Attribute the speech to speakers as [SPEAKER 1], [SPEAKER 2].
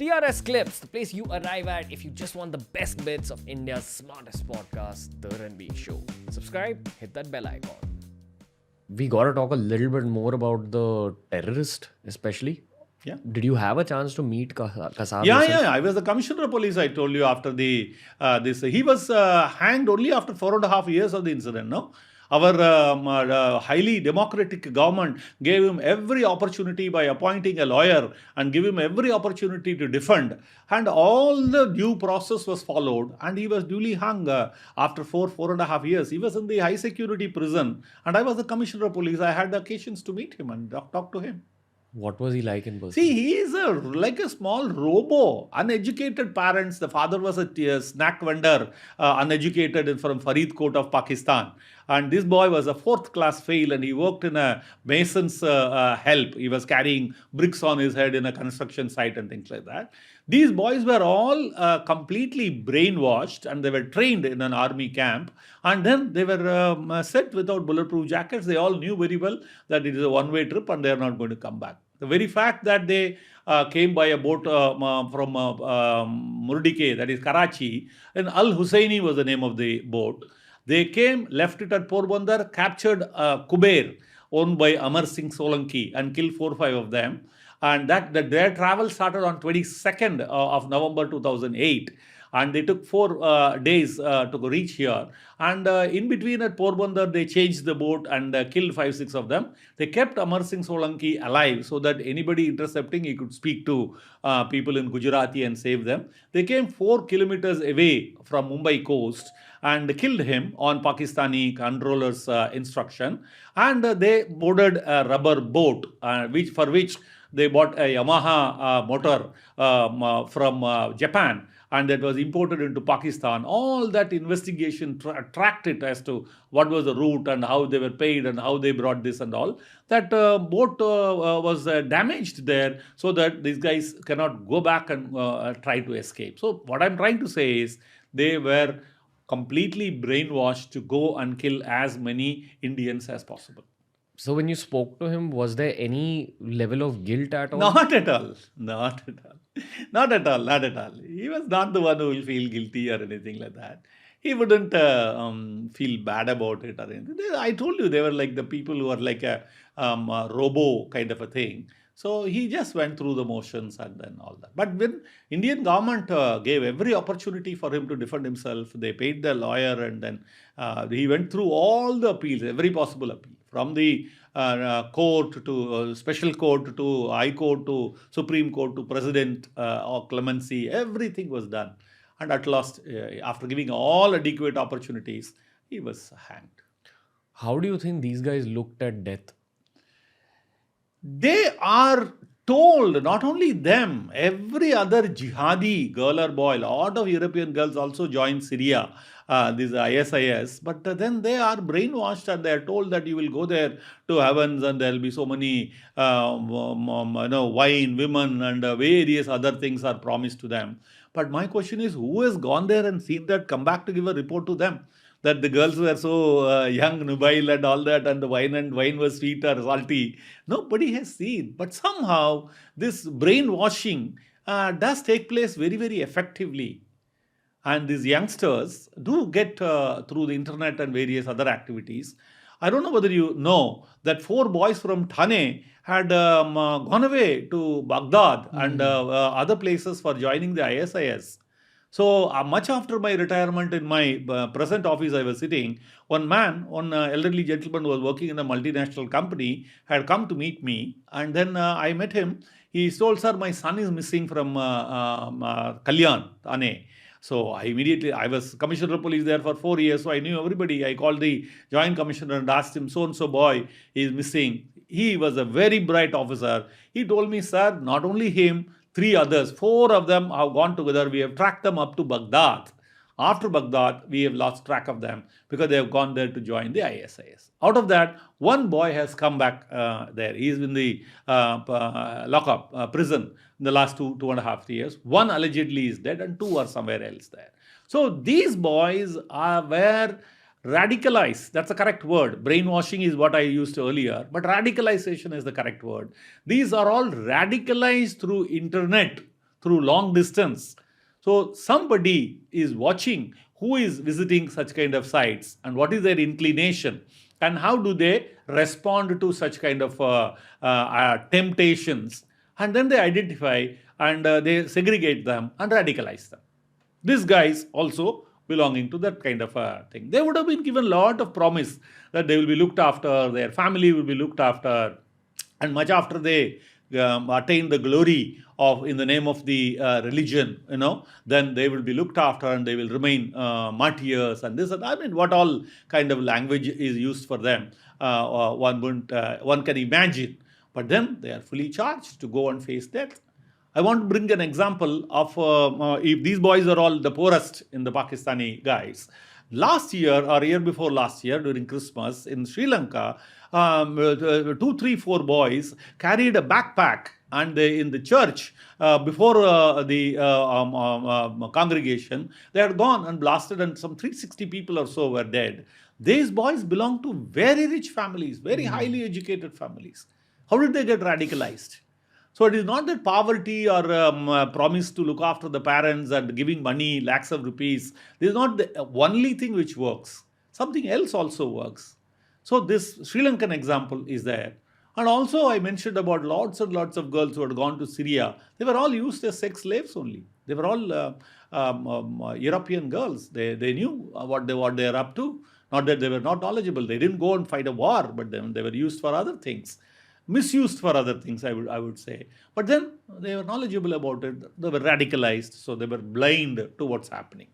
[SPEAKER 1] TRS Clips, the place you arrive at if you just want the best bits of India's smartest podcast, The Ranveer Show. Subscribe, hit that bell icon. We gotta talk a little bit more about the terrorist, especially.
[SPEAKER 2] Yeah.
[SPEAKER 1] Did you have a chance to meet Kasab?
[SPEAKER 2] Yeah. I was the commissioner of police. I told you after the this. He was hanged only after 4.5 years of the incident. No, our highly democratic government gave him every opportunity by appointing a lawyer and give him every opportunity to defend, and all the due process was followed, and he was duly hung after 4.5 years. He was in the high security prison, and I was the commissioner of police. I had the occasions to meet him and talk to him.
[SPEAKER 1] What was he like in person?
[SPEAKER 2] See, he is like a small robo. Uneducated parents. The father was a snack vendor, uneducated from Faridkot of Pakistan. And this boy was a 4th class fail, and he worked in a mason's help. He was carrying bricks on his head in a construction site and things like that. These boys were all completely brainwashed, and they were trained in an army camp. And then they were set without bulletproof jackets. They all knew very well that it is a one-way trip and they are not going to come back. The very fact that they came by a boat from Murdike, that is Karachi, and Al Husseini was the name of the boat. They came, left it at Porbandar, captured Kuber, owned by Amar Singh Solanki, and killed 4-5 of them. And their travel started on 22nd of November 2008. And they took 4 days to reach here. And in between at Porbandar, they changed the boat and killed 5-6 of them. They kept Amar Singh Solanki alive so that anybody intercepting, he could speak to people in Gujarati and save them. They came 4 kilometers away from Mumbai coast and killed him on Pakistani controller's instruction. And they boarded a rubber boat, for which they bought a Yamaha motor from Japan, and that was imported into Pakistan. All that investigation tracked it as to what was the route and how they were paid and how they brought this and all. That boat was damaged there so that these guys cannot go back and try to escape. So what I'm trying to say is they were completely brainwashed to go and kill as many Indians as possible.
[SPEAKER 1] So when you spoke to him, was there any level of guilt at all?
[SPEAKER 2] Not at all. Not at all. Not at all. Not at all. He was not the one who will feel guilty or anything like that. He wouldn't feel bad about it or anything. I told you they were like the people who are like a robo kind of a thing. So he just went through the motions and then all that. But when Indian government gave every opportunity for him to defend himself, they paid the lawyer, and then he went through all the appeals, every possible appeal, from the court to special court to high court to Supreme Court to president or clemency. Everything was done. And at last, after giving all adequate opportunities, he was hanged.
[SPEAKER 1] How do you think these guys looked at death?
[SPEAKER 2] They are told, not only them, every other jihadi girl or boy, a lot of European girls also join Syria, these ISIS, but then they are brainwashed and they are told that you will go there to heavens and there will be so many wine, women and various other things are promised to them. But my question is, who has gone there and seen that, come back to give a report to them? That the girls were so young, nubile and all that, and the wine was sweet or salty. Nobody has seen. But somehow this brainwashing does take place very, very effectively. And these youngsters do get through the internet and various other activities. I don't know whether you know that 4 boys from Thane had gone away to Baghdad and other places for joining the ISIS. So much after my retirement in my present office I was sitting, one elderly gentleman who was working in a multinational company had come to meet me, and then I met him. He told, sir, my son is missing from Kalyan, Thane. So I was commissioner of police there for 4 years, so I knew everybody. I called the joint commissioner and asked him, so-and-so boy is missing. He was a very bright officer. He told me, sir, not only him, 3 others, 4 of them have gone together. We have tracked them up to Baghdad. After Baghdad, we have lost track of them because they have gone there to join the ISIS. Out of that, 1 boy has come back there. He is in the prison in the last 2.5 years. 1 allegedly is dead and 2 are somewhere else there. So these boys were radicalized. That's the correct word. Brainwashing is what I used earlier, but radicalization is the correct word. These are all radicalized through internet, through long distance. So somebody is watching who is visiting such kind of sites and what is their inclination and how do they respond to such kind of temptations, and then they identify and they segregate them and radicalize them. These guys also belonging to that kind of a thing. They would have been given a lot of promise that they will be looked after, their family will be looked after, and much after they attain the glory of in the name of the religion, then they will be looked after and they will remain martyrs and this. And I mean, what all kind of language is used for them, one can imagine. But then they are fully charged to go and face death. I want to bring an example of if these boys are all the poorest in the Pakistani guys. Last year or year before last year during Christmas in Sri Lanka, 2, 3, 4 boys carried a backpack and they in the church before the congregation, they had gone and blasted and some 360 people or so were dead. These boys belong to very rich families, very highly educated families. How did they get radicalized? So it is not that poverty or promise to look after the parents and giving money, lakhs of rupees. This is not the only thing which works. Something else also works. So this Sri Lankan example is there. And also I mentioned about lots and lots of girls who had gone to Syria. They were all used as sex slaves only. They were all European girls. They knew what they are up to. Not that they were not knowledgeable. They didn't go and fight a war, but then they were used for other things. Misused for other things, I would say. But then they were knowledgeable about it. They were radicalized, so they were blind to what's happening.